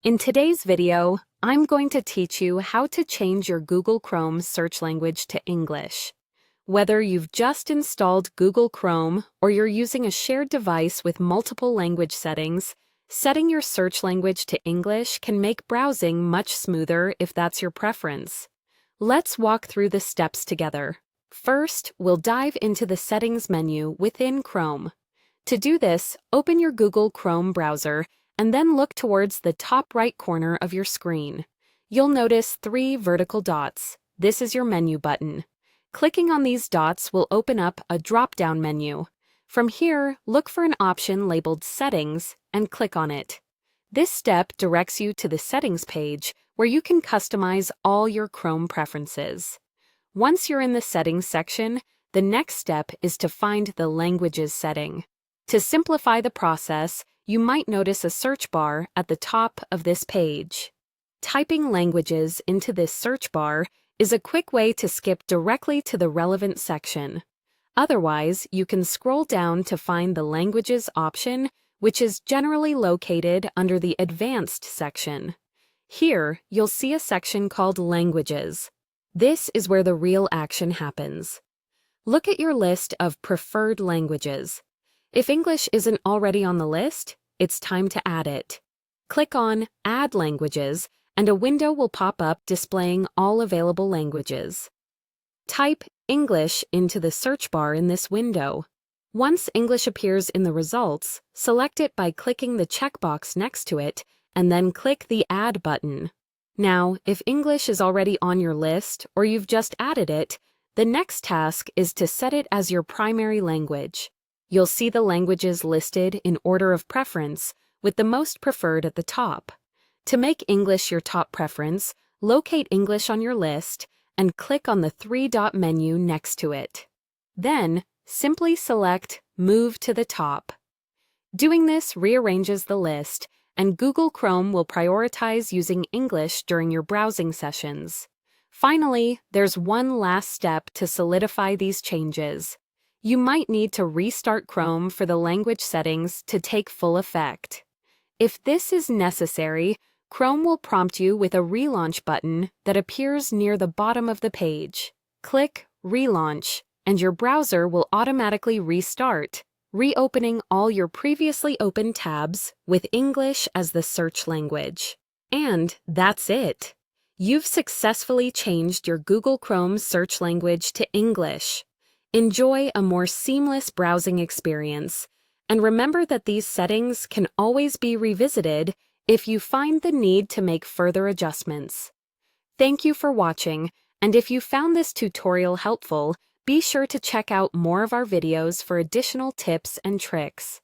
In today's video, I'm going to teach you how to change your Google Chrome search language to English. Whether you've just installed Google Chrome or you're using a shared device with multiple language settings, setting your search language to English can make browsing much smoother if that's your preference. Let's walk through the steps together. First, we'll dive into the Settings menu within Chrome. To do this, open your Google Chrome browser and then look towards the top right corner of your screen. You'll notice 3 vertical dots. This is your menu button. Clicking on these dots will open up a drop-down menu. From here, look for an option labeled Settings and click on it. This step directs you to the Settings page where you can customize all your Chrome preferences. Once you're in the Settings section, the next step is to find the Languages setting. To simplify the process, you might notice a search bar at the top of this page. Typing languages into this search bar is a quick way to skip directly to the relevant section. Otherwise, you can scroll down to find the Languages option, which is generally located under the Advanced section. Here, you'll see a section called Languages. This is where the real action happens. Look at your list of preferred languages. If English isn't already on the list, it's time to add it. Click on Add Languages, and a window will pop up displaying all available languages. Type English into the search bar in this window. Once English appears in the results, select it by clicking the checkbox next to it, and then click the Add button. Now, if English is already on your list or you've just added it, the next task is to set it as your primary language. You'll see the languages listed in order of preference, with the most preferred at the top. To make English your top preference, locate English on your list and click on the 3-dot menu next to it. Then, simply select Move to the top. Doing this rearranges the list, and Google Chrome will prioritize using English during your browsing sessions. Finally, there's one last step to solidify these changes. You might need to restart Chrome for the language settings to take full effect. If this is necessary, Chrome will prompt you with a relaunch button that appears near the bottom of the page. Click Relaunch, and your browser will automatically restart, reopening all your previously opened tabs with English as the search language. And that's it. You've successfully changed your Google Chrome search language to English. Enjoy a more seamless browsing experience, and remember that these settings can always be revisited if you find the need to make further adjustments. Thank you for watching, and if you found this tutorial helpful, be sure to check out more of our videos for additional tips and tricks.